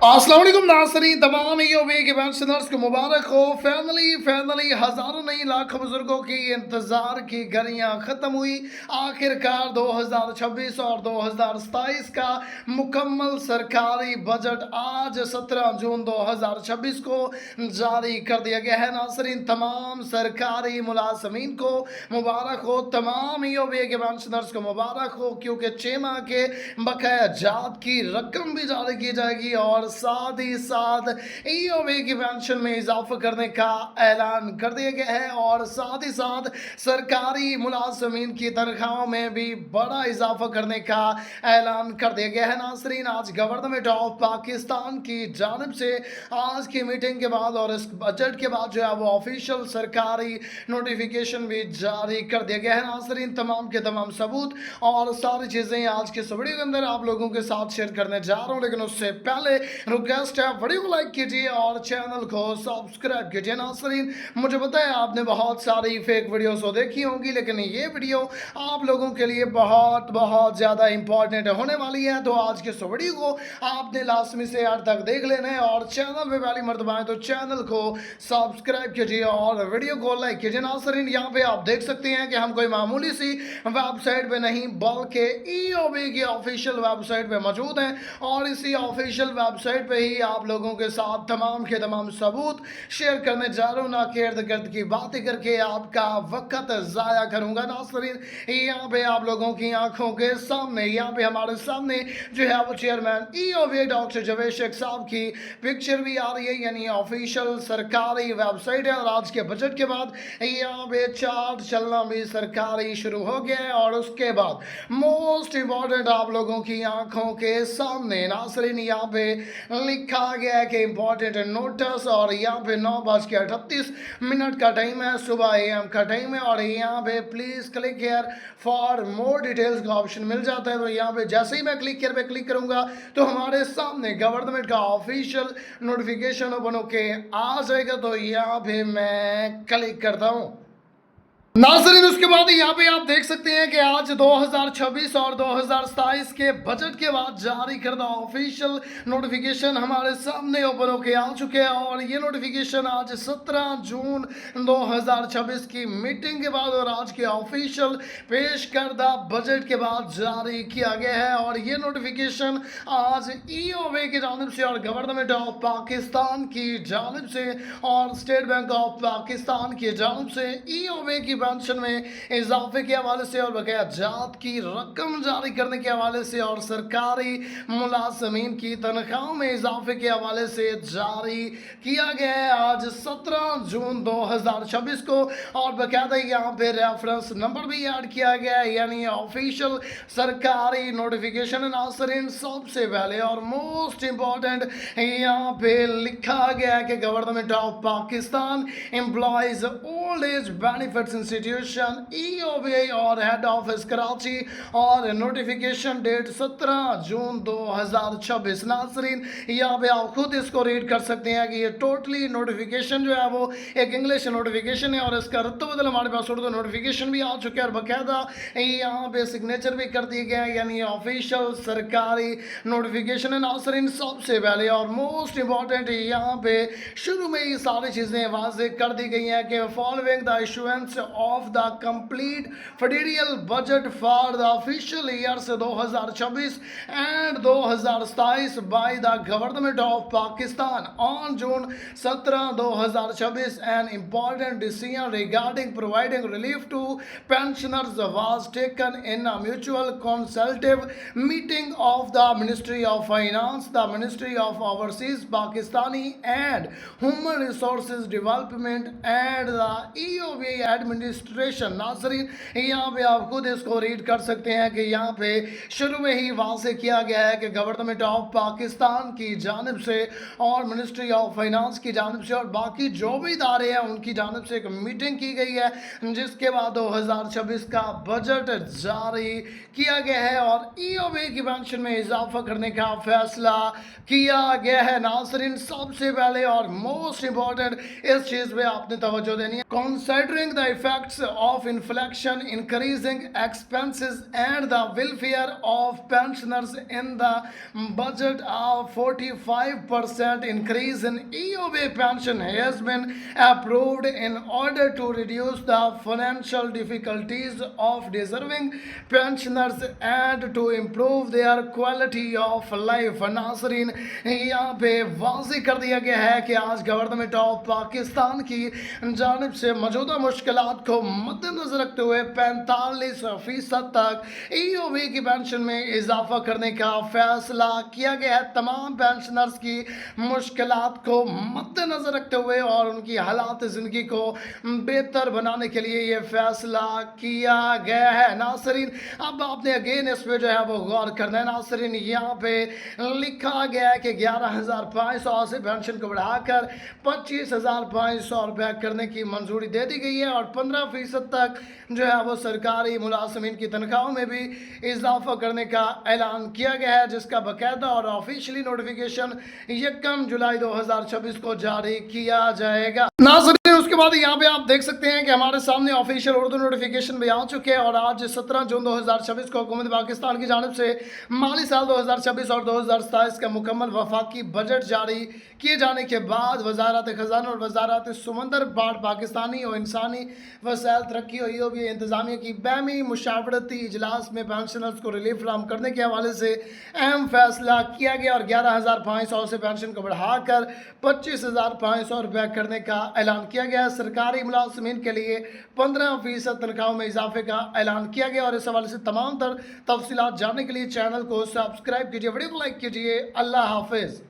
अस्सलाम वालेकुम नाज़रीन, तमाम ईओबी के पेंशनर्स को मुबारक हो। फाइनली हज़ारों नहीं लाख बुजुर्गों की इंतज़ार की घड़ियां ख़त्म हुई। आखिरकार 2026 और 2027 का मुकम्मल सरकारी बजट आज 17 जून 2026 को जारी कर दिया गया है। नाज़रीन, तमाम सरकारी मुलाजमीन को मुबारक हो, तमाम ईओबी के पेंशनर्स को मुबारक हो, क्योंकि 6 माह के बकाया जात की रकम भी जारी की जाएगी और साथ ही साथ ईओबी की पेंशन में इजाफा करने का ऐलान कर दिया गया है और साथ ही साथ सरकारी मुलाजमीन की तनख्वाहों में भी बड़ा इजाफा करने का ऐलान कर दिया गया है। नाजरीन, आज गवर्नमेंट ऑफ पाकिस्तान की जानिब से आज की मीटिंग के बाद और इस बजट के बाद जो है वो ऑफिशियल सरकारी नोटिफिकेशन भी जारी कर दिया गया है। नाजरीन, तमाम के तमाम सबूत और सारी चीज़ें आज के इस वीडियो के अंदर आप लोगों के साथ शेयर करने जा रहा हूँ, लेकिन उससे पहले रिक्वेस्ट है वीडियो को लाइक कीजिए और चैनल को सब्सक्राइब कीजिए। नाज़रीन, मुझे पता है आपने बहुत सारी फेक वीडियोस तो देखी होंगी, लेकिन ये वीडियो आप लोगों के लिए बहुत बहुत ज़्यादा इंपॉर्टेंट होने वाली है। तो आज के इस वीडियो को आपने लास्ट से एंड तक देख लेना है और चैनल पे पहली मर्तबा है तो चैनल को सब्सक्राइब कीजिए और वीडियो को लाइक कीजिए। नाज़रीन, यहाँ पे आप देख सकते हैं कि हम कोई मामूली सी वेबसाइट पे नहीं बल्कि ईओबी की ऑफिशियल वेबसाइट पे मौजूद हैं और इसी ऑफिशियल वेबसाइट पे ही आप लोगों के साथ तमाम के तमाम सबूत शेयर करने जा रहा हूँ, ना कि इर्द गिर्द की बातें करके आपका वक्त ज़ाया करूँगा। नाज़रीन, यहाँ पे आप लोगों की आंखों के सामने, यहाँ पे हमारे सामने जो है वो chairman EOB doctor Javed Sheikh साहब की पिक्चर भी आ रही है, यानी ऑफिशियल सरकारी वेबसाइट है। और आज के बजट के बाद यहाँ पे चार्ट चलना भी सरकारी शुरू हो गया है और उसके बाद मोस्ट इम्पॉर्टेंट आप लोगों की आंखों के सामने नाज़रीन यहाँ पे लिखा गया है कि इम्पोर्टेंट नोटिस और यहाँ पे 9:38 का टाइम है, सुबह AM का टाइम है और यहाँ पे please click here for more details का ऑप्शन मिल जाता है। तो यहाँ पे जैसे ही मैं क्लिक हेयर पे क्लिक करूँगा तो हमारे सामने गवर्नमेंट का ऑफिशियल नोटिफिकेशन ओपन होके आ जाएगा। तो यहाँ पे मैं क्लिक करता हूँ। नाज़रीन, उसके बाद यहाँ पे आप देख सकते हैं कि आज 2026 और 2027 के बजट के बाद जारी करदा ऑफिशियल नोटिफिकेशन हमारे सामने ओपन होके आ चुके हैं और ये नोटिफिकेशन आज 17 जून 2026 की मीटिंग के बाद और आज के ऑफिशियल पेश करदा बजट के बाद जारी किया गया है। और ये नोटिफिकेशन आज ईओबी की जानिब से और गवर्नमेंट ऑफ पाकिस्तान की जानिब से और स्टेट बैंक ऑफ पाकिस्तान की जानिब से ईओबी की पेंशन में इजाफे के हवाले से और बकाया जात की रकम जारी करने के हवाले से और सरकारी मुलाजमीन की तनख्वाहों में इजाफे के हवाले से जारी किया गया है आज 17 जून 2026 को। और बाकायदा यहाँ पे रेफरेंस नंबर भी ऐड किया गया है, यानी ऑफिशियल सरकारी नोटिफिकेशन। नाज़रीन, सबसे पहले और मोस्ट इम्पॉर्टेंट यहाँ पे लिखा गया है कि government of Pakistan employees old age benefits institution EOB और हेड ऑफिस कराची और नोटिफिकेशन डेट 17 जून 2026। नाज़रीन, यहाँ पे आप खुद इसको रीड कर सकते हैं कि ये टोटली नोटिफिकेशन जो है वो एक इंग्लिश नोटिफिकेशन है और इसका रद्द बदल हमारे पास उर्दू नोटिफिकेशन भी आ चुका है और बाकायदा यहाँ पे सिग्नेचर भी कर दिए गए हैं, यानी ऑफिशियल सरकारी नोटिफिकेशन है। नाज़रीन, सबसे पहले और मोस्ट इम्पॉर्टेंट यहाँ पे शुरू में ही सारी चीज़ें वाजे कर दी गई हैं कि following the issuance of the complete federal budget for the official years 2026 and 2027 by the government of Pakistan on June 17, 2026. An important decision regarding providing relief to pensioners was taken in a mutual consultative meeting of the Ministry of Finance, the Ministry of Overseas Pakistani and Human Resources Development and the EOB administration. नाज़रीन, यहाँ पे आप खुद इसको read कर सकते हैं कि यहाँ पे शुरू में ही वाज़े किया गया है कि गवर्नमेंट ऑफ पाकिस्तान की जानिब से और मिनिस्ट्री ऑफ फाइनेंस की जानिब से और बाकी जो भी इदारे हैं उनकी जानिब से एक मीटिंग की गई है, जिसके बाद 2026 का बजट जारी किया गया है और ईओबी की पेंशन में इजाफा करने का फैसला किया गया है। नाज़रीन, सबसे पहले और मोस्ट इम्पॉर्टेंट इस चीज़ पे आपने तवज्जो देनी है, considering the effect effects of inflation, increasing expenses, and the welfare of pensioners in the budget of 45% increase in EOB pension has been approved in order to reduce the financial difficulties of deserving pensioners and to improve their quality of life. नाज़रीन, यहाँ पे वाज़ेह कर दिया गया है कि आज government of Pakistan की जानिब से मौजूदा मुश्किलात को मद्देनज़र रखते हुए 45% तक EOB की पेंशन में इजाफा करने का फैसला किया गया है। तमाम पेंशनर्स की मुश्किलात को मद्देनज़र रखते हुए और उनकी हालात ज़िंदगी को बेहतर बनाने के लिए ये फैसला किया गया है। नाज़रीन, अब आपने अगेन इस पे जो है वो गौर करना है। नाज़रीन, यहाँ पे लिखा गया है कि 11,500 से पेंशन को बढ़ाकर 25,500 रुपये करने की मंजूरी दे दी गई है और 15% तक जो है वो सरकारी मुलाजमीन की तनख्वाहों में भी इजाफा करने का ऐलान किया गया है, जिसका बाकायदा और ऑफिशियली नोटिफिकेशन 1 जुलाई 2026 को जारी किया जाएगा। नाज़रीन, उसके बाद यहाँ पे आप देख सकते हैं कि हमारे सामने ऑफिशियल उर्दू नोटिफिकेशन भी आ चुके हैं और आज 17 जून 2026 को हुकूमत पाकिस्तान की जानिब से माली साल 2026 और 2027 का मुकम्मल वफाकी बजट जारी किए जाने के बाद वजारत खजाना और वजारत समंदर बाढ़ पाकिस्तानी और इंसानी वसाइल तरक्की और EOB इंतजामिया की बैमी मुशावरती इजलास में पेंशनर्स को रिलीफ फराहम करने के हवाले से अहम फैसला किया गया और 11,500 से पेंशन को बढ़ाकर 25,500 रुपये करने का ऐलान किया गया। सरकारी मुलाजमीन के लिए 15% तनख्वाहों में इजाफे का ऐलान किया गया और इस हवाले से तमाम तर तफसीलात जानने के लिए चैनल को सब्सक्राइब कीजिए, वीडियो को लाइक कीजिए। अल्लाह हाफिज़।